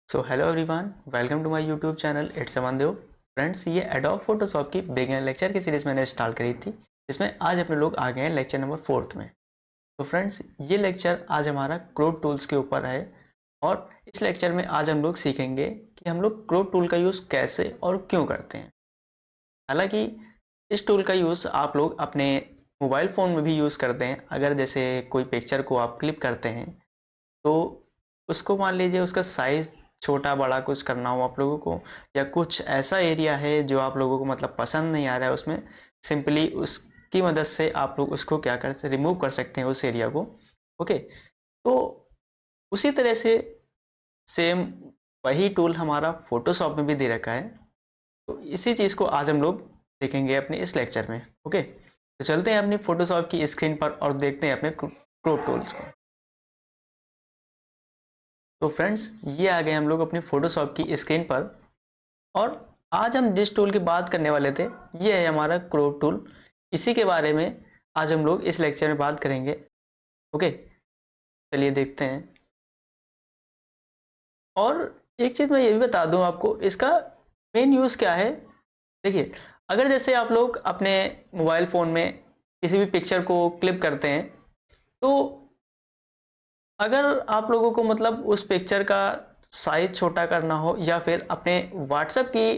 So hello everyone, welcome to my YouTube channel it's Amandev. Friends, ये Adobe Photoshop की beginner lecture की series मैंने start करी थी, जिसमें आज अपने लोग आ गए हैं लेक्चर नंबर 4 में। तो फ्रेंड्स, ये लेक्चर आज हमारा क्रोप टूल्स के ऊपर है और इस लेक्चर में आज हम लोग सीखेंगे कि हम लोग क्रोप टूल का यूज़ कैसे और क्यों करते हैं। हालांकि इस टूल का यूज़ आप लोग अपने मोबाइल फ़ोन में भी यूज़ करते हैं। अगर जैसे कोई पिक्चर को आप क्लिक करते हैं तो उसको मान लीजिए उसका साइज़ छोटा बड़ा कुछ करना हो आप लोगों को, या कुछ ऐसा एरिया है जो आप लोगों को मतलब पसंद नहीं आ रहा है उसमें, सिंपली उसकी मदद से आप लोग उसको क्या कर सकते, रिमूव कर सकते हैं उस एरिया को। ओके, तो उसी तरह से सेम वही टूल हमारा फोटोशॉप में भी दे रखा है। तो इसी चीज़ को आज हम लोग देखेंगे अपने इस लेक्चर में। ओके, तो चलते हैं अपनी फोटोशॉप की स्क्रीन पर और देखते हैं अपने क्रोप टूल्स को। तो फ्रेंड्स, ये आ गए हम लोग अपनी फोटोशॉप की स्क्रीन पर और आज हम जिस टूल की बात करने वाले थे ये है हमारा क्रोप टूल। इसी के बारे में आज हम लोग इस लेक्चर में बात करेंगे। ओके, चलिए देखते हैं। और एक चीज़ मैं ये भी बता दूं आपको, इसका मेन यूज़ क्या है। देखिए, अगर जैसे आप लोग अपने मोबाइल फ़ोन में किसी भी पिक्चर को क्लिक करते हैं, तो अगर आप लोगों को मतलब उस पिक्चर का साइज छोटा करना हो या फिर अपने व्हाट्सएप की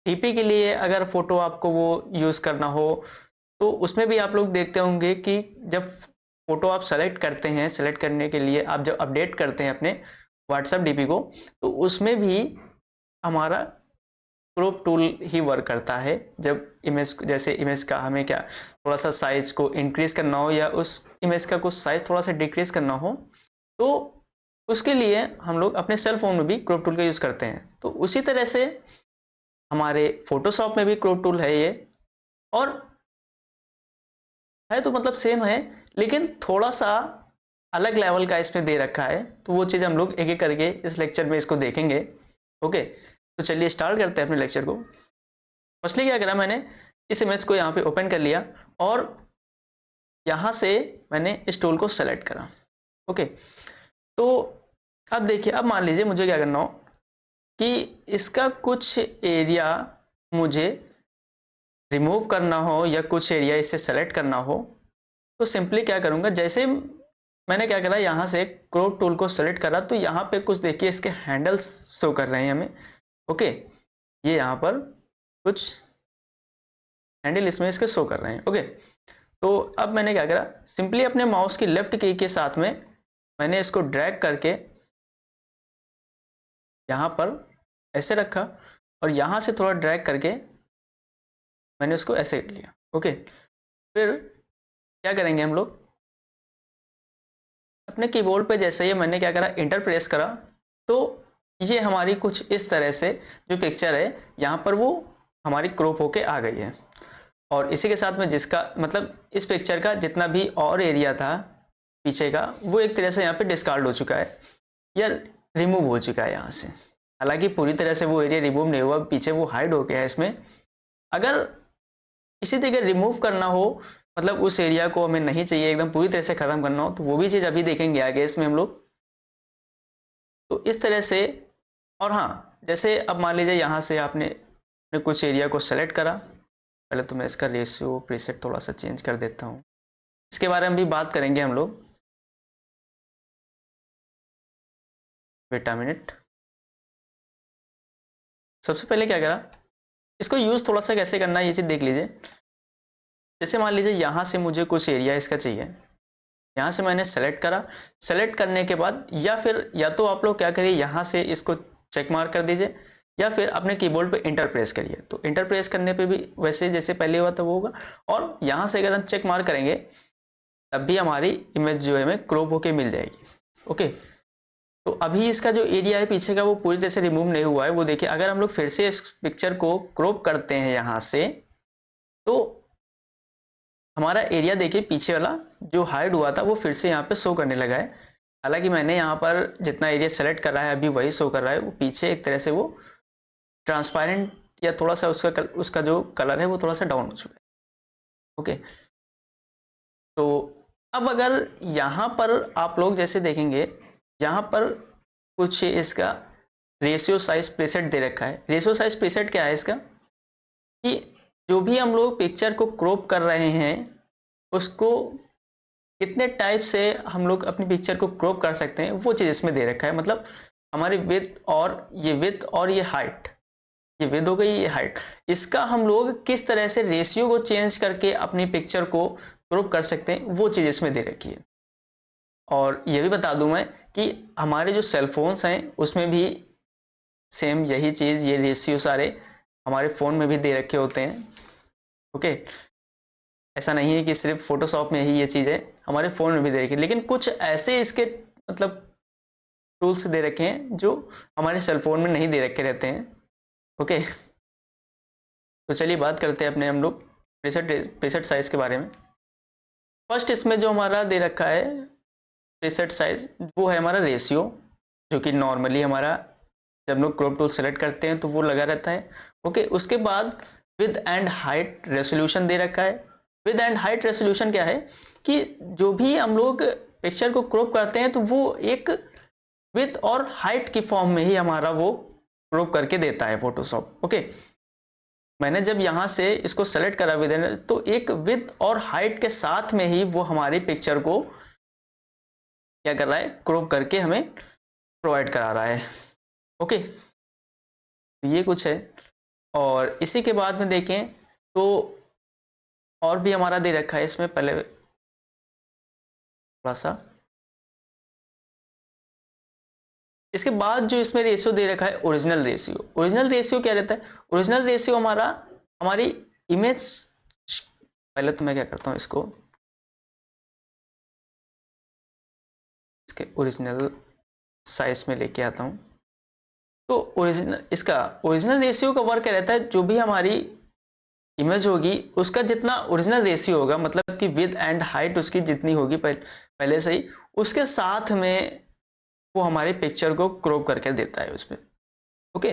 डीपी के लिए अगर फोटो आपको वो यूज़ करना हो, तो उसमें भी आप लोग देखते होंगे कि जब फोटो आप सेलेक्ट करते हैं, सेलेक्ट करने के लिए आप जब अपडेट करते हैं अपने व्हाट्सएप डीपी को, तो उसमें भी हमारा क्रॉप टूल ही वर्क करता है। जब इमेज, जैसे इमेज का हमें क्या थोड़ा सा साइज को इंक्रीज करना हो या उस इमेज का कुछ साइज थोड़ा सा डिक्रीज करना हो, तो उसके लिए हम लोग अपने सेल फोन में भी क्रॉप टूल का यूज़ करते हैं। तो उसी तरह से हमारे फोटोशॉप में भी क्रॉप टूल है ये, और है तो मतलब सेम है, लेकिन थोड़ा सा अलग लेवल का इसमें दे रखा है। तो वो चीज़ हम लोग एक एक करके इस लेक्चर में इसको देखेंगे। ओके, तो चलिए स्टार्ट करते हैं अपने लेक्चर को। फर्स्टली क्या करा मैंने, इस इमेज को यहाँ पे ओपन कर लिया और यहाँ से मैंने इस टूल को सेलेक्ट करा। ओके, तो अब देखिए, अब मान लीजिए मुझे क्या करना हो कि इसका कुछ एरिया मुझे रिमूव करना हो या कुछ एरिया इससे सेलेक्ट करना हो, तो सिंपली क्या करूंगा, जैसे मैंने क्या करा, यहाँ से क्रोप टूल को सेलेक्ट करा तो यहाँ पे कुछ देखिए इसके हैंडल्स शो कर रहे हैं हमें। ओके, ये यहाँ पर कुछ हैंडल इसमें इसके शो कर रहे हैं। ओके, तो अब मैंने क्या करा, सिंपली अपने माउस की लेफ्ट की के साथ में मैंने इसको ड्रैग करके यहाँ पर ऐसे रखा और यहाँ से थोड़ा ड्रैग करके मैंने उसको ऐसे कर लिया। ओके, फिर क्या करेंगे हम लोग, अपने कीबोर्ड पे जैसे ही मैंने क्या करा, इंटर प्रेस करा, तो ये हमारी कुछ इस तरह से जो पिक्चर है यहाँ पर वो हमारी क्रॉप होके आ गई है। और इसी के साथ में जिसका मतलब इस पिक्चर का जितना भी और एरिया था पीछे का, वो एक तरह से यहाँ पे डिस्कार्ड हो चुका है या रिमूव हो चुका है यहाँ से। हालांकि पूरी तरह से वो एरिया रिमूव नहीं हुआ, पीछे वो हाइड हो गया है इसमें। अगर इसी तरीके रिमूव करना हो, मतलब उस एरिया को हमें नहीं चाहिए एकदम पूरी तरह से खत्म करना हो, तो वो भी चीज़ अभी देखेंगे आगे इसमें हम लोग। तो इस तरह से, और हाँ, जैसे अब मान लीजिए यहाँ से आपने कुछ एरिया को सेलेक्ट करा। पहले तो मैं इसका रेशियो प्रीसेट थोड़ा सा चेंज कर देता हूँ, इसके बारे में भी बात करेंगे हम लोग। Wait a minute. सबसे पहले क्या करा, इसको यूज़ थोड़ा सा कैसे करना है ये चीज़ देख लीजिए। जैसे मान लीजिए यहाँ से मुझे कुछ एरिया इसका चाहिए, यहाँ से मैंने सेलेक्ट करा। सेलेक्ट करने के बाद या फिर या तो आप लोग क्या करिए, यहाँ से इसको चेक मार्क कर दीजिए या फिर अपने कीबोर्ड पे इंटर प्रेस करिए। तो इंटर प्रेस करने पे भी वैसे जैसे पहले हुआ था वो होगा, और यहाँ से अगर हम चेक मार्क करेंगे तब भी हमारी इमेज जो है हमें क्रॉप होके मिल जाएगी। ओके, तो अभी इसका जो एरिया है पीछे का वो पूरी तरह से रिमूव नहीं हुआ है। वो देखिए, अगर हम लोग फिर से इस पिक्चर को क्रॉप करते हैं यहाँ से, तो हमारा एरिया देखिए पीछे वाला जो हाइड हुआ था वो फिर से यहाँ पे शो करने लगा है। हालांकि मैंने यहाँ पर जितना एरिया सेलेक्ट कर रहा है अभी वही शो कर रहा है, वो पीछे एक तरह से वो ट्रांसपेरेंट या थोड़ा सा उसका जो कलर है वो थोड़ा सा डाउन हो चुका है। ओके, तो अब अगर यहाँ पर आप लोग जैसे देखेंगे, यहाँ पर कुछ इसका रेशियो साइज प्रीसेट दे रखा है। रेशियो साइज प्रीसेट क्या है इसका, कि जो भी हम लोग पिक्चर को क्रॉप कर रहे हैं उसको कितने टाइप से हम लोग अपनी पिक्चर को क्रॉप कर सकते हैं वो चीज़ इसमें दे रखा है। मतलब हमारी विड्थ और ये हाइट, ये विड्थ हो गई, ये हाइट, इसका हम लोग किस तरह से रेशियो को चेंज करके अपनी पिक्चर को क्रॉप कर सकते हैं वो चीज़ इसमें दे रखी है। और ये भी बता दूं मैं कि हमारे जो सेलफोन्स हैं उसमें भी सेम यही चीज़, ये रेशियो सारे हमारे फ़ोन में भी दे रखे होते हैं। ओके, ऐसा नहीं है कि सिर्फ फोटोशॉप में ही ये चीज़ है, हमारे फ़ोन में भी दे रखी है, लेकिन कुछ ऐसे इसके मतलब टूल्स दे रखे हैं जो हमारे सेलफोन में नहीं दे रखे रहते हैं। ओके, तो चलिए बात करते हैं अपने हम लोग प्रीसेट साइज के बारे में। फर्स्ट इसमें जो हमारा दे रखा है प्रीसेट साइज, वो है हमारा रेशियो, जो कि नॉर्मली हमारा जब हम लोग क्रॉप टूल सेलेक्ट करते हैं तो वो लगा रहता है। ओके, उसके बाद विद एंड हाइट रेसोल्यूशन दे रखा है। विद एंड हाइट रेसोल्यूशन क्या है कि जो भी हम लोग पिक्चर को क्रॉप करते हैं तो वो एक विद और हाइट की फॉर्म में ही हमारा वो क्रॉप करके देता है फोटोशॉप। ओके, मैंने जब यहाँ से इसको सेलेक्ट करा विद एंड, तो एक विद और हाइट के साथ में ही वो हमारी पिक्चर को क्या कर रहा है, क्रॉप करके हमें प्रोवाइड करा रहा है। ओके, ये कुछ है। और इसी के बाद में देखें तो और भी हमारा दे रखा है इसमें, पहले थोड़ा सा इसके बाद जो इसमें रेशियो दे रखा है ओरिजिनल रेशियो। ओरिजिनल रेशियो क्या रहता है, ओरिजिनल रेशियो हमारा हमारी इमेज, पहले तो मैं क्या करता हूँ इसको इसके ओरिजिनल साइज में लेके आता हूँ। तो ओरिजिनल रेशियो का वर्क क्या रहता है, जो भी हमारी इमेज होगी उसका जितना ओरिजिनल रेशियो होगा, मतलब कि विद एंड हाइट उसकी जितनी होगी पहले से ही, उसके साथ में वो हमारी पिक्चर को क्रॉप करके देता है उसमें। ओके,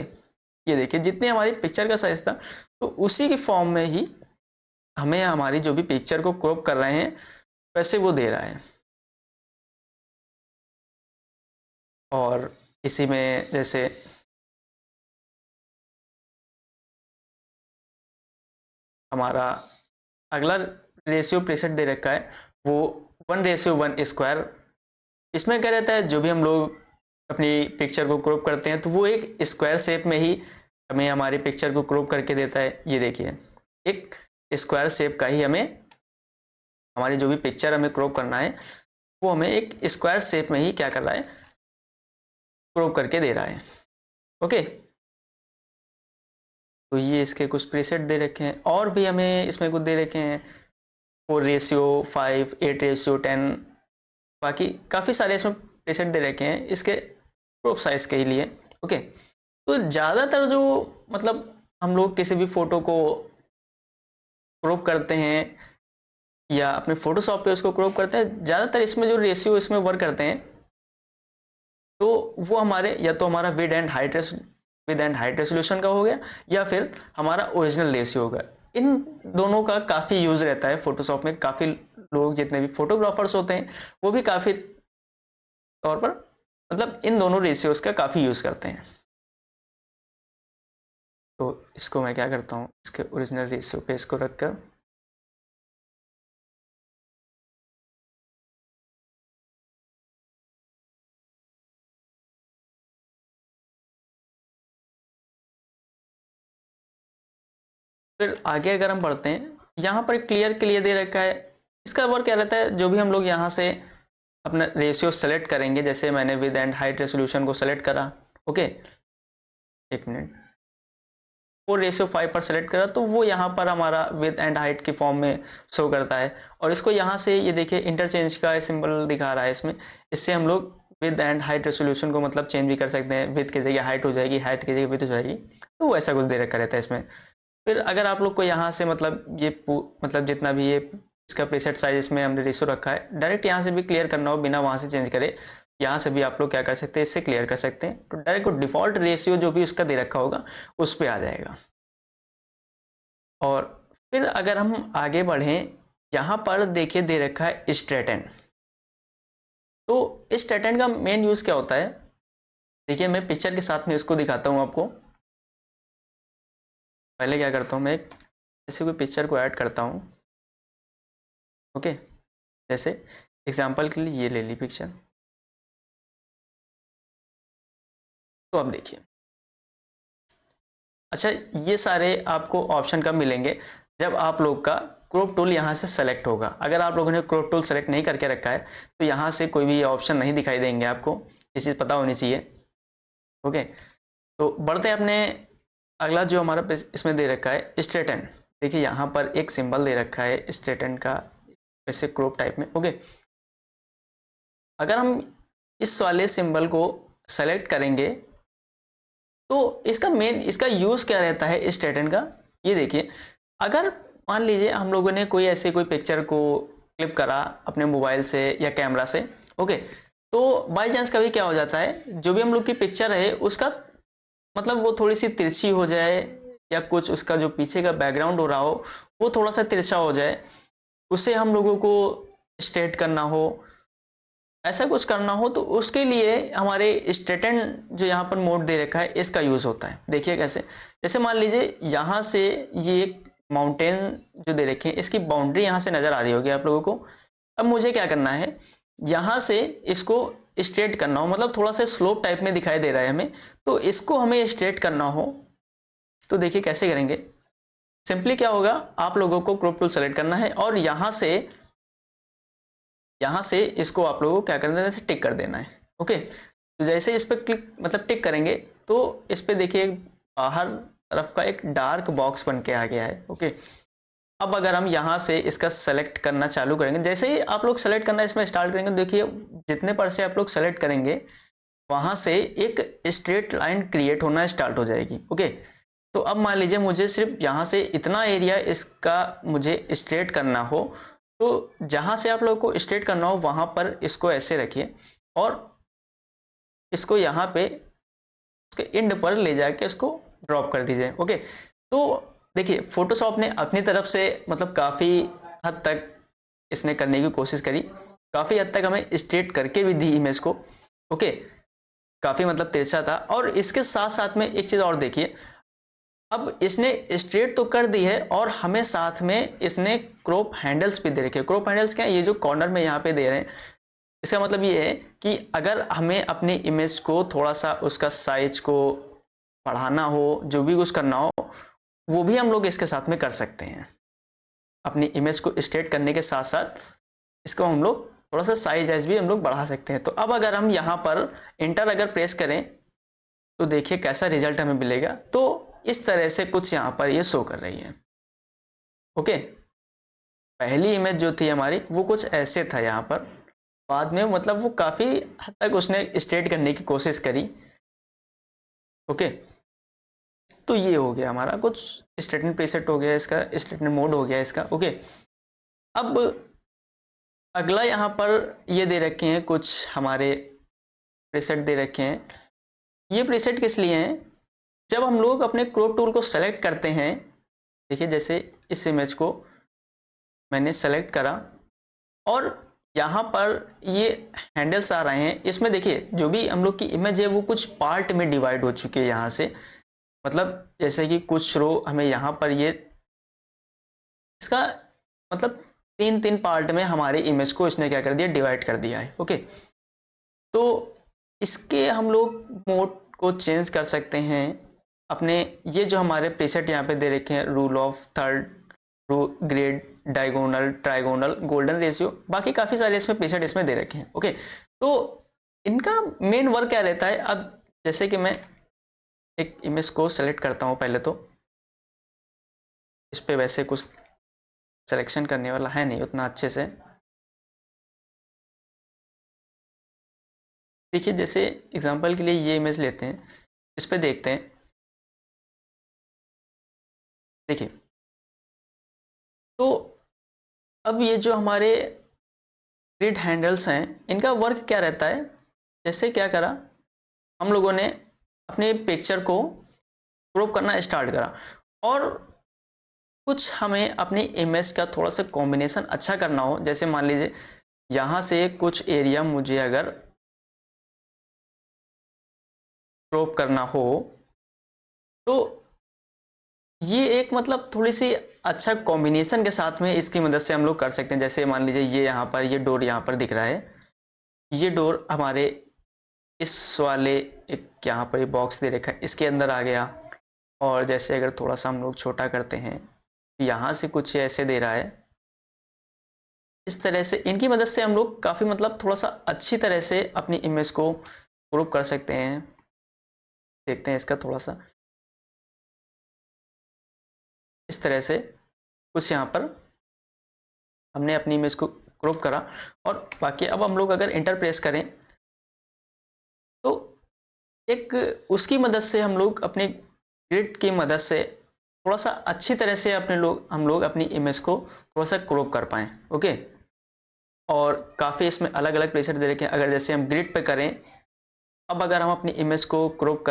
ये देखिए जितनी हमारी पिक्चर का साइज था तो उसी की फॉर्म में ही हमें हमारी जो भी पिक्चर को क्रॉप कर रहे हैं वैसे वो दे रहा है। और इसी में जैसे हमारा अगला रेशियो प्रीसेट दे रखा है वो 1:1 इसमें क्या रहता है, जो भी हम लोग अपनी पिक्चर को क्रॉप करते हैं तो वो एक स्क्वायर शेप में ही हमें हमारी पिक्चर को क्रॉप करके देता है। ये देखिए एक स्क्वायर शेप का ही हमें हमारी जो भी पिक्चर हमें क्रॉप करना है वो हमें एक स्क्वायर शेप में ही क्या कर रहा है, क्रॉप करके दे रहा है। ओके, तो ये इसके कुछ प्रीसेट दे रखे हैं, और भी हमें इसमें कुछ दे रखे हैं 4:5, 8:10, बाकी काफ़ी सारे इसमें प्रीसेट दे रखे हैं इसके क्रॉप साइज के लिए। ओके, तो ज़्यादातर जो मतलब हम लोग किसी भी फोटो को क्रॉप करते हैं या अपने फोटोशॉप पे उसको क्रॉप करते हैं, ज़्यादातर इसमें जो रेशियो इसमें वर्क करते हैं तो वो हमारे या तो हमारा विद एंड हाइट रेसोल्यूशन का हो गया या फिर हमारा ओरिजिनल रेशियो होगा। इन दोनों का काफ़ी यूज़ रहता है फोटोशॉप में। काफ़ी लोग जितने भी फोटोग्राफर्स होते हैं वो भी काफ़ी तौर पर मतलब इन दोनों रेशियोज का काफ़ी यूज़ करते हैं। तो इसको मैं क्या करता हूँ, इसके ओरिजिनल रेशियो पे इसको रखकर फिर आगे अगर हम बढ़ते हैं, यहाँ पर क्लियर के लिए दे रखा है। इसका वर्क क्या रहता है, जो भी हम लोग यहाँ से अपना रेशियो सेलेक्ट करेंगे, जैसे मैंने विद एंड हाइट रेसोल्यूशन को सेलेक्ट करा। ओके, एक मिनट, 4:5 पर सेलेक्ट करा तो वो यहाँ पर हमारा विद एंड हाइट की फॉर्म में शो करता है। और इसको यहाँ से ये देखिए इंटरचेंज का सिंबल दिखा रहा है इसमें, इससे हम लोग विद एंड हाइट रेसोल्यूशन को मतलब चेंज भी कर सकते हैं। विद की जगह हाइट हो जाएगी, हाइट की जगह विद हो जाएगी, तो वो ऐसा कुछ दे रखा रहता है इसमें। फिर अगर आप लोग को यहाँ से मतलब ये मतलब जितना भी ये इसका प्रीसेट साइज इसमें हमने रेशियो रखा है, डायरेक्ट यहाँ से भी क्लियर करना हो बिना वहाँ से चेंज करे, यहाँ से भी आप लोग क्या कर सकते हैं, इससे क्लियर कर सकते हैं। तो डायरेक्ट डिफॉल्ट रेशियो जो भी उसका दे रखा होगा उस पर आ जाएगा। और फिर अगर हम आगे बढ़ें, यहाँ पर देखिए दे रखा है स्ट्रेटन। तो स्ट्रेटन का मेन यूज़ क्या होता है देखिए मैं पिक्चर के साथ में इसको दिखाता हूँ आपको। पहले क्या करता हूँ, मैं जैसे कोई पिक्चर को ऐड करता हूँ। ओके, जैसे एग्जांपल के लिए ये ले ली पिक्चर। तो अब देखिए, अच्छा ये सारे आपको ऑप्शन कब मिलेंगे, जब आप लोग का क्रॉप टूल यहाँ से सेलेक्ट होगा। अगर आप लोगों ने क्रॉप टूल सेलेक्ट नहीं करके रखा है तो यहाँ से कोई भी ऑप्शन नहीं दिखाई देंगे आपको, ये चीज़ पता होनी चाहिए। ओके, तो बढ़ते हैं अपने अगला जो हमारा इसमें दे रखा है स्ट्रेटन। देखिए यहाँ पर एक सिंबल दे रखा है स्ट्रेटन का, वैसे क्रॉप टाइप में। ओके, अगर हम इस वाले सिंबल को सेलेक्ट करेंगे तो इसका यूज़ क्या रहता है स्ट्रेटन का, ये देखिए। अगर मान लीजिए हम लोगों ने कोई पिक्चर को क्लिप करा अपने मोबाइल से या कैमरा से। ओके, तो बाय चांस कभी क्या हो जाता है, जो भी हम लोग की पिक्चर है उसका मतलब वो थोड़ी सी तिरछी हो जाए, या कुछ उसका जो पीछे का बैकग्राउंड हो रहा हो वो थोड़ा सा तिरछा हो जाए, उसे हम लोगों को स्ट्रेट करना हो, ऐसा कुछ करना हो, तो उसके लिए हमारे स्ट्रेटन जो यहाँ पर मोड दे रखा है इसका यूज़ होता है। देखिए कैसे, जैसे मान लीजिए यहाँ से ये एक माउंटेन जो दे रखे हैं इसकी बाउंड्री यहाँ से नज़र आ रही होगी आप लोगों को। अब मुझे क्या करना है, यहाँ से इसको स्ट्रेट करना हो, मतलब थोड़ा सा स्लोप टाइप में दिखाई दे रहा है हमें, तो इसको हमें स्ट्रेट करना हो तो देखिए कैसे करेंगे। सिंपली क्या होगा, आप लोगों को क्रॉप टूल सेलेक्ट करना है और यहाँ से इसको आप लोगों को क्या करना है, टिक कर देना है। ओके, तो जैसे इस पर क्लिक मतलब टिक करेंगे तो इस पे देखिए बाहर तरफ का एक डार्क बॉक्स बन के आ गया है। ओके, अब अगर हम यहाँ से इसका सेलेक्ट करना चालू करेंगे, जैसे ही आप लोग सेलेक्ट करना इसमें स्टार्ट करेंगे, देखिए जितने पर से आप लोग सेलेक्ट करेंगे वहां से एक स्ट्रेट लाइन क्रिएट होना स्टार्ट हो जाएगी। ओके, तो अब मान लीजिए मुझे सिर्फ यहाँ से इतना एरिया इसका मुझे स्ट्रेट करना हो, तो जहां से आप लोगों को स्ट्रेट करना हो वहां पर इसको ऐसे रखिए और इसको यहाँ पे उसके एंड पर ले जाके इसको ड्रॉप कर दीजिए। ओके, तो देखिए फोटोशॉप ने अपनी तरफ से मतलब काफ़ी हद तक इसने करने की कोशिश करी, काफ़ी हद तक हमें स्ट्रेट करके भी दी इमेज को। ओके, काफ़ी मतलब तिरछा था। और इसके साथ साथ में एक चीज़ और देखिए, अब इसने स्ट्रेट तो कर दी है और हमें साथ में इसने क्रॉप हैंडल्स भी दे रखे हैं। क्रॉप हैंडल्स क्या है, ये जो कॉर्नर में यहाँ पे दे रहे हैं, इसका मतलब ये है कि अगर हमें अपनी इमेज को थोड़ा सा उसका साइज को बढ़ाना हो, जो भी कुछ करना हो, वो भी हम लोग इसके साथ में कर सकते हैं। अपनी इमेज को स्ट्रेट करने के साथ साथ इसको हम लोग थोड़ा सा साइज भी हम लोग बढ़ा सकते हैं। तो अब अगर हम यहाँ पर इंटर अगर प्रेस करें तो देखिए कैसा रिजल्ट हमें मिलेगा। तो इस तरह से कुछ यहाँ पर ये शो कर रही है। ओके, पहली इमेज जो थी हमारी वो कुछ ऐसे था यहाँ पर, बाद में मतलब वो काफ़ी हद तक उसने स्ट्रेट करने की कोशिश करी। ओके, तो ये हो गया हमारा कुछ स्ट्रेटन प्रीसेट हो गया, इसका स्ट्रेटन मोड हो गया इसका। ओके, अब अगला यहाँ पर ये दे रखे हैं कुछ हमारे प्रीसेट दे रखे हैं। ये प्रीसेट किस लिए हैं, जब हम लोग अपने क्रॉप टूल को सेलेक्ट करते हैं, देखिए जैसे इस इमेज को मैंने सेलेक्ट करा और यहाँ पर ये हैंडल्स आ रहे हैं, इसमें देखिए जो भी हम लोग की इमेज है वो कुछ पार्ट में डिवाइड हो चुकी है यहाँ से। मतलब जैसे कि कुछ रो हमें यहाँ पर ये इसका मतलब तीन तीन पार्ट में हमारी इमेज को इसने क्या कर दिया, डिवाइड कर दिया है। ओके, तो इसके हम लोग मोड को चेंज कर सकते हैं अपने, ये जो हमारे प्रीसेट यहाँ पे दे रखे हैं, rule of third, grade, diagonal, trigonal, golden ratio, बाकी काफ़ी सारे इसमें प्रीसेट इसमें दे रखे हैं। ओके, तो इनका मेन वर्क क्या रहता है। अब जैसे कि मैं एक इमेज को सेलेक्ट करता हूँ, पहले तो इस पे वैसे कुछ सिलेक्शन करने वाला है नहीं उतना अच्छे से। देखिए जैसे एग्जांपल के लिए ये इमेज लेते हैं, इस पे देखते हैं। देखिए तो अब ये जो हमारे ग्रिड हैंडल्स हैं इनका वर्क क्या रहता है, जैसे क्या करा हम लोगों ने अपने पिक्चर को क्रॉप करना स्टार्ट करा और कुछ हमें अपनी इमेज का थोड़ा सा कॉम्बिनेशन अच्छा करना हो, जैसे मान लीजिए यहाँ से कुछ एरिया मुझे अगर क्रॉप करना हो तो ये एक मतलब थोड़ी सी अच्छा कॉम्बिनेशन के साथ में इसकी मदद से हम लोग कर सकते हैं। जैसे मान लीजिए ये यहाँ पर ये डोर यहाँ पर दिख रहा है, ये डोर हमारे इस वाले एक यहाँ पर ये बॉक्स दे रखा है इसके अंदर आ गया। और जैसे अगर थोड़ा सा हम लोग छोटा करते हैं, यहाँ से कुछ ऐसे दे रहा है, इस तरह से इनकी मदद से हम लोग काफ़ी मतलब थोड़ा सा अच्छी तरह से अपनी इमेज को ग्रुप कर सकते हैं। देखते हैं इसका थोड़ा सा इस तरह से कुछ यहाँ पर हमने अपनी इमेज को ग्रुप करा। और बाकी अब हम लोग अगर इंटर प्रेस करें तो एक उसकी मदद से हम लोग अपने ग्रिड की मदद से थोड़ा सा अच्छी तरह से हम लोग अपनी इमेज को थोड़ा सा क्रॉप कर पाएँ। ओके, और काफ़ी इसमें अलग अलग प्रेसेट दे रखे हैं। अगर जैसे हम ग्रिड पे करें, अब अगर हम अपनी इमेज को क्रॉप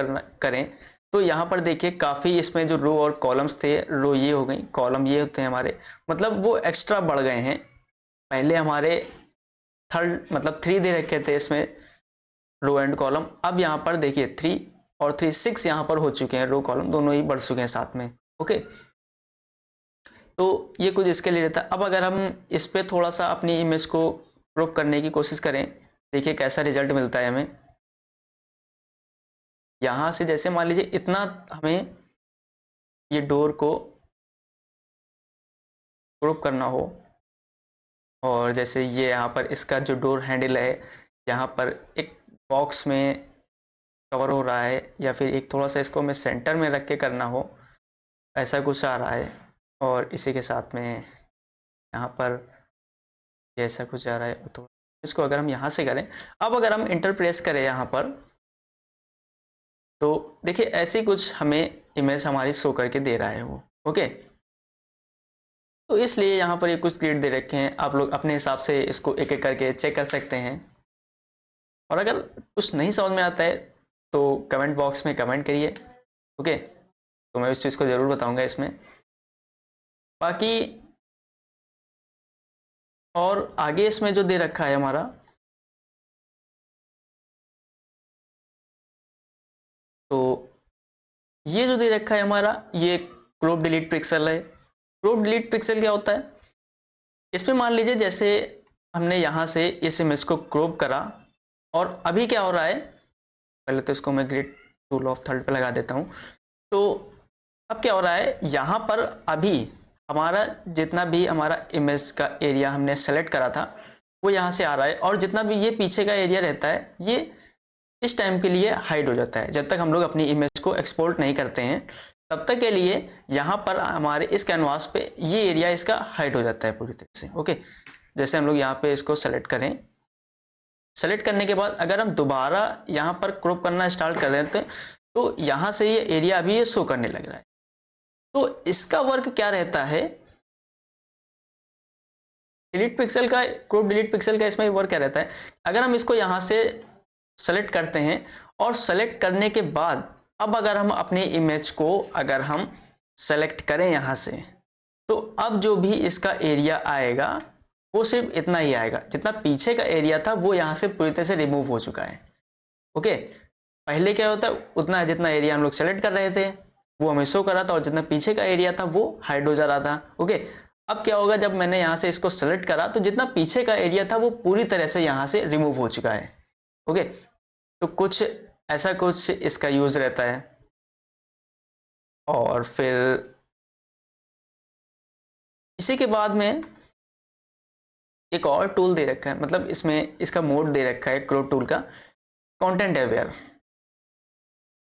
करें तो यहाँ पर देखिए काफ़ी इसमें जो रो और कॉलम्स थे, रो ये हो गई, कॉलम ये होते हैं हमारे, मतलब वो एक्स्ट्रा बढ़ गए हैं। पहले हमारे थर्ड मतलब 3 दे रखे थे इसमें रो एंड कॉलम, अब यहाँ पर देखिए 3 और 3 6 यहाँ पर हो चुके हैं, रो कॉलम दोनों ही बढ़ चुके हैं साथ में। ओके, तो ये कुछ इसके लिए रहता है। अब अगर हम इस पे थोड़ा सा अपनी इमेज को क्रॉप करने की कोशिश करें, देखिए कैसा रिजल्ट मिलता है हमें। यहाँ से जैसे मान लीजिए इतना हमें ये डोर को क्रॉप करना हो, और जैसे ये यहाँ पर इसका जो डोर हैंडल है यहाँ पर एक बॉक्स में कवर हो रहा है, या फिर एक थोड़ा सा इसको हमें सेंटर में रख के करना हो, ऐसा कुछ आ रहा है। और इसी के साथ में यहाँ पर ऐसा कुछ आ रहा है, तो इसको अगर हम यहाँ से करें, अब अगर हम इंटर प्रेस करें यहाँ पर तो देखिए ऐसी कुछ हमें इमेज हमारी शो करके दे रहा है वो। ओके, तो इसलिए यहाँ पर ये कुछ ग्रिड दे रखे हैं, आप लोग अपने हिसाब से इसको एक एक करके चेक कर सकते हैं। और अगर कुछ नहीं समझ में आता है तो कमेंट बॉक्स में कमेंट करिए। ओके, तो मैं उस चीज़ को ज़रूर बताऊंगा इसमें। बाकी और आगे इसमें जो दे रखा है हमारा, तो ये जो दे रखा है हमारा, ये क्रॉप डिलीट पिक्सल है। क्रॉप डिलीट पिक्सल क्या होता है, इसमें मान लीजिए जैसे हमने यहाँ से इस इमेज को क्रॉप करा, और अभी क्या हो रहा है, पहले तो इसको मैं ग्रिड टूल ऑफ थर्ड पे लगा देता हूँ। तो अब क्या हो रहा है, यहाँ पर अभी हमारा जितना भी हमारा इमेज का एरिया हमने सेलेक्ट करा था वो यहाँ से आ रहा है, और जितना भी ये पीछे का एरिया रहता है ये इस टाइम के लिए हाइड हो जाता है। जब तक हम लोग अपनी इमेज को एक्सपोर्ट नहीं करते हैं तब तक के लिए यहाँ पर हमारे इस कैनवास पे ये एरिया इसका हाइड हो जाता है पूरी तरह से। ओके, जैसे हम लोग यहाँ पे इसको सेलेक्ट करें, सेलेक्ट करने के बाद अगर हम दोबारा यहाँ पर क्रॉप करना स्टार्ट कर देते हैं तो यहाँ से ये एरिया अभी ये शो करने लग रहा है। तो इसका वर्क क्या रहता है, डिलीट पिक्सल का, क्रॉप डिलीट पिक्सल का इसमें वर्क क्या रहता है, अगर हम इसको यहाँ से सेलेक्ट करते हैं और सेलेक्ट करने के बाद अब अगर हम अपनी इमेज को अगर हम सेलेक्ट करें यहाँ से, तो अब जो भी इसका एरिया आएगा वो सिर्फ इतना ही आएगा, जितना पीछे का एरिया था वो यहाँ से पूरी तरह से रिमूव हो चुका है। ओके, पहले क्या होता है, उतना जितना एरिया हम लोग सेलेक्ट कर रहे थे वो हमें शो कर रहा था, और जितना पीछे का एरिया था वो हाइड हो जा रहा था। ओके, अब क्या होगा, जब मैंने यहाँ से इसको सेलेक्ट करा तो जितना पीछे का एरिया था वो पूरी तरह से यहाँ से रिमूव हो चुका है। ओके, तो कुछ ऐसा कुछ इसका यूज रहता है। और फिर इसी के बाद में एक और टूल दे रखा है, मतलब इसमें इसका मोड दे रखा है क्रॉप टूल का, content aware,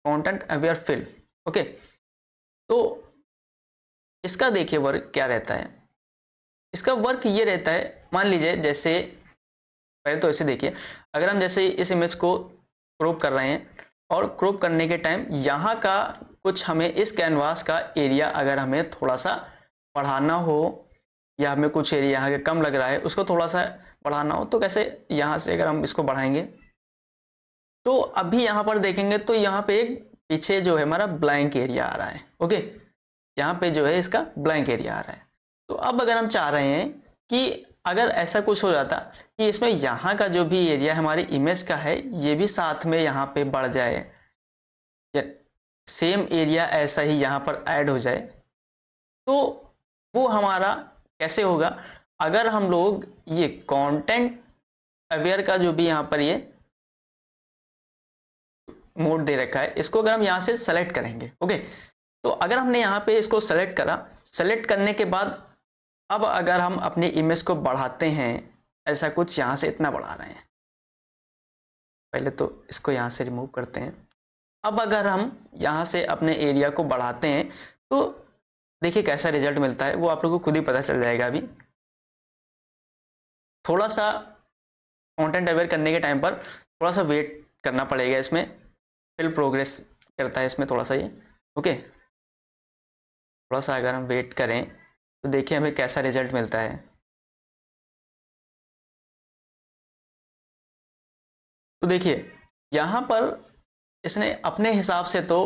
content aware fill. Okay, तो इसका देखिए वर्क क्या रहता है, इसका वर्क ये रहता है, मान लीजिए जैसे पहले तो ऐसे देखिए, अगर हम जैसे इस इमेज को क्रॉप कर रहे हैं और क्रॉप करने के टाइम यहाँ का कुछ हमें इस कैनवास का एरिया अगर हमें थोड़ा सा बढ़ाना हो, या हमें कुछ एरिया यहाँ के कम लग रहा है उसको थोड़ा सा बढ़ाना हो, तो कैसे, यहाँ से अगर हम इसको बढ़ाएंगे तो अभी यहाँ पर देखेंगे तो यहाँ पे एक पीछे जो है हमारा ब्लैंक एरिया आ रहा है। ओके, यहाँ पे जो है इसका ब्लैंक एरिया आ रहा है। तो अब अगर हम चाह रहे हैं कि अगर ऐसा कुछ हो जाता कि इसमें यहाँ का जो भी एरिया हमारी इमेज का है ये भी साथ में यहाँ पे बढ़ जाए, सेम एरिया ऐसा ही यहाँ पर ऐड हो जाए, तो वो हमारा कैसे होगा? अगर हम लोग ये कंटेंट अवेयर का जो भी यहाँ पर ये मोड दे रखा है, इसको अगर हम यहाँ से सेलेक्ट करेंगे, ओके, तो अगर हमने यहाँ पे इसको सेलेक्ट करा, सेलेक्ट करने के बाद अब अगर हम अपनी इमेज को बढ़ाते हैं, ऐसा कुछ यहाँ से इतना बढ़ा रहे हैं, पहले तो इसको यहाँ से रिमूव करते हैं। अब अगर हम यहाँ से अपने एरिया को बढ़ाते हैं तो देखिए कैसा रिजल्ट मिलता है, वो आप लोगों को खुद ही पता चल जाएगा। अभी थोड़ा सा कंटेंट अवेयर करने के टाइम पर थोड़ा सा वेट करना पड़ेगा, इसमें फिल प्रोग्रेस करता है इसमें थोड़ा सा ये, ओके। थोड़ा सा अगर हम वेट करें तो देखिए हमें कैसा रिजल्ट मिलता है। तो देखिए यहाँ पर इसने अपने हिसाब से तो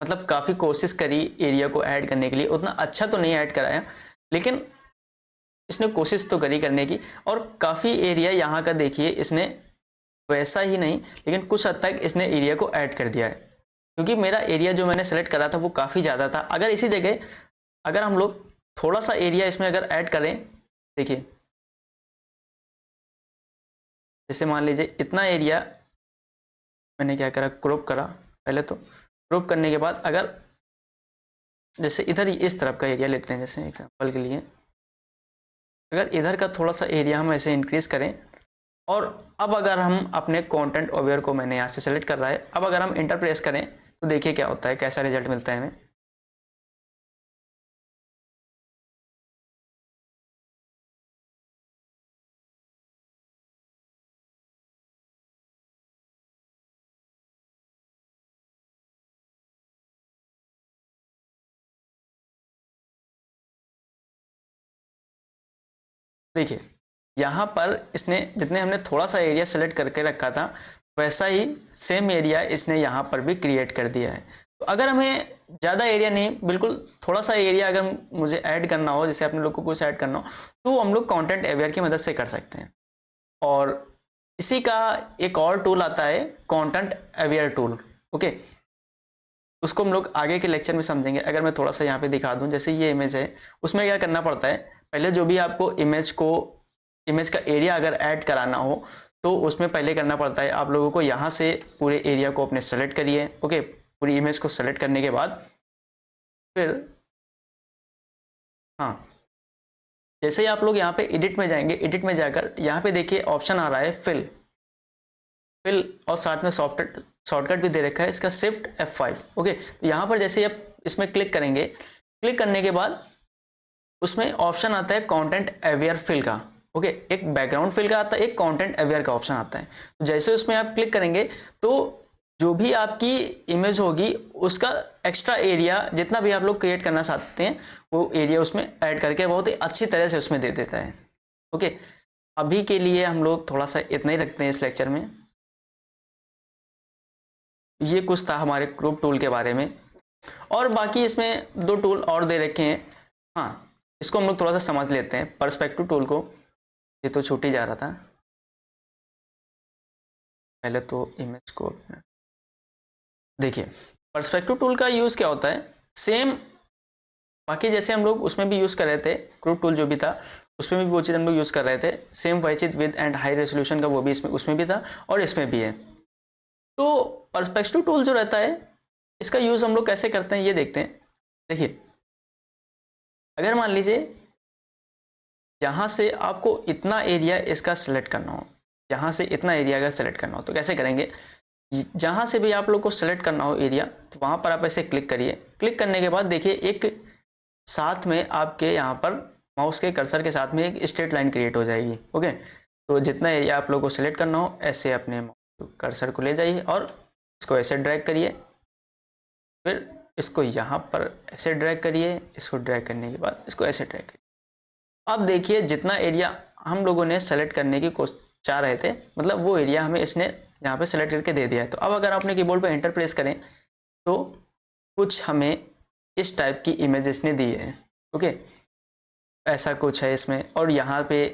मतलब काफ़ी कोशिश करी एरिया को ऐड करने के लिए, उतना अच्छा तो नहीं ऐड कराया, लेकिन इसने कोशिश तो करी करने की। और काफ़ी एरिया यहाँ का देखिए इसने वैसा ही नहीं, लेकिन कुछ हद तक इसने एरिया को ऐड कर दिया है, क्योंकि मेरा एरिया जो मैंने सेलेक्ट करा था वो काफ़ी ज़्यादा था। अगर इसी जगह अगर हम लोग थोड़ा सा एरिया इसमें अगर ऐड करें, देखिए जैसे मान लीजिए इतना एरिया मैंने क्या करा, क्रॉप करा। पहले तो क्रॉप करने के बाद अगर जैसे इधर इस तरफ का एरिया लेते हैं, जैसे एग्जांपल के लिए अगर इधर का थोड़ा सा एरिया हम ऐसे इंक्रीज करें, और अब अगर हम अपने कंटेंट अवेयर को मैंने यहाँ से सेलेक्ट कर रहा है, अब अगर हम इंटर प्रेस करें तो देखिए क्या होता है, कैसा रिजल्ट मिलता है हमें। देखिए यहाँ पर इसने जितने हमने थोड़ा सा एरिया सेलेक्ट करके रखा था, वैसा ही सेम एरिया इसने यहाँ पर भी क्रिएट कर दिया है। तो अगर हमें ज़्यादा एरिया नहीं, बिल्कुल थोड़ा सा एरिया अगर मुझे ऐड करना हो, जैसे अपने लोग को कुछ ऐड करना हो, तो हम लोग कंटेंट अवेयर की मदद से कर सकते हैं। और इसी का एक और टूल आता है, कंटेंट अवेयर टूल, ओके। उसको हम लोग आगे के लेक्चर में समझेंगे। अगर मैं थोड़ा सा यहाँ पे दिखा दूँ, जैसे ये इमेज है, उसमें क्या करना पड़ता है, पहले जो भी आपको इमेज का एरिया अगर ऐड कराना हो, तो उसमें पहले करना पड़ता है आप लोगों को यहाँ से पूरे एरिया को अपने सेलेक्ट करिए, ओके। पूरी इमेज को सेलेक्ट करने के बाद फिर हाँ, जैसे ही आप लोग यहाँ पे एडिट में जाएंगे, एडिट में जाकर यहाँ पे देखिए ऑप्शन आ रहा है फिल, फिल और साथ में शॉर्टकट भी दे रखा है इसका, शिफ्ट F5, ओके। तो यहाँ पर जैसे आप इसमें क्लिक करेंगे, क्लिक करने के बाद उसमें ऑप्शन आता है कंटेंट अवेयर फिल का, ओके। एक बैकग्राउंड फिल का आता है, एक कंटेंट अवेयर का ऑप्शन आता है। तो जैसे उसमें आप क्लिक करेंगे तो जो भी आपकी इमेज होगी उसका एक्स्ट्रा एरिया जितना भी आप लोग क्रिएट करना चाहते हैं, वो एरिया उसमें ऐड करके बहुत ही अच्छी तरह से उसमें दे देता है, ओके। अभी के लिए हम लोग थोड़ा सा इतना ही रखते हैं इस लेक्चर में। ये कुछ था हमारे ग्रुप टूल के बारे में, और बाकी इसमें दो टूल और दे रखे हैं। हाँ, इसको हम लोग थोड़ा सा समझ लेते हैं, पर्सपेक्टिव टूल को। ये तो छूट ही जा रहा था, पहले तो इमेज को देखिए। पर्सपेक्टिव टूल का यूज़ क्या होता है, सेम बाकी जैसे हम लोग उसमें भी यूज़ कर रहे थे, ग्रुप टूल जो भी था उसमें भी वो चीज़ हम लोग यूज़ कर रहे थे, सेम वही चीज़ विद एंड हाई रेजोल्यूशन का, वो भी इसमें उसमें भी था और इसमें भी है। तो पर्सपेक्टिव टूल जो रहता है, इसका यूज़ हम लोग कैसे करते हैं ये देखते हैं। देखिए अगर मान लीजिए यहाँ से आपको इतना एरिया इसका सेलेक्ट करना हो, यहाँ से इतना एरिया अगर सेलेक्ट करना हो तो कैसे करेंगे, जहाँ से भी आप लोग को सेलेक्ट करना हो एरिया, तो वहाँ पर आप ऐसे क्लिक करिए। क्लिक करने के बाद देखिए एक साथ में आपके यहाँ पर माउस के कर्सर के साथ में एक स्ट्रेट लाइन क्रिएट हो जाएगी, ओके। तो जितना एरिया आप लोग को सेलेक्ट करना हो, ऐसे अपने कर्सर को ले जाइए और इसको ऐसे ड्रैग करिए, फिर इसको यहाँ पर ऐसे ड्रैग करिए, इसको ड्रैग करने के बाद इसको ऐसे ड्रैग करिए। अब देखिए जितना एरिया हम लोगों ने सेलेक्ट करने की कोशिश चाह रहे थे, मतलब वो एरिया हमें इसने यहाँ पे सेलेक्ट करके दे दिया है। तो अब अगर आपने कीबोर्ड पे एंटर प्रेस करें तो कुछ हमें इस टाइप की इमेज इसने दी है, ओके। ऐसा कुछ है इसमें, और यहाँ पे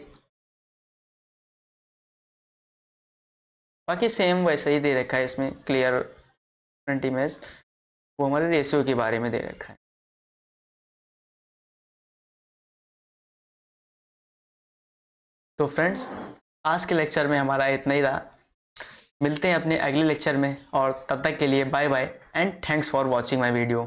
बाकी सेम वैसे ही दे रखा है इसमें, क्लियर फ्रंट इमेज। वो हमारे रेशियो के बारे में दे रखा है। तो फ्रेंड्स, आज के लेक्चर में हमारा इतना ही रहा। मिलते हैं अपने अगले लेक्चर में, और तब तक के लिए bye bye and thanks for watching my video.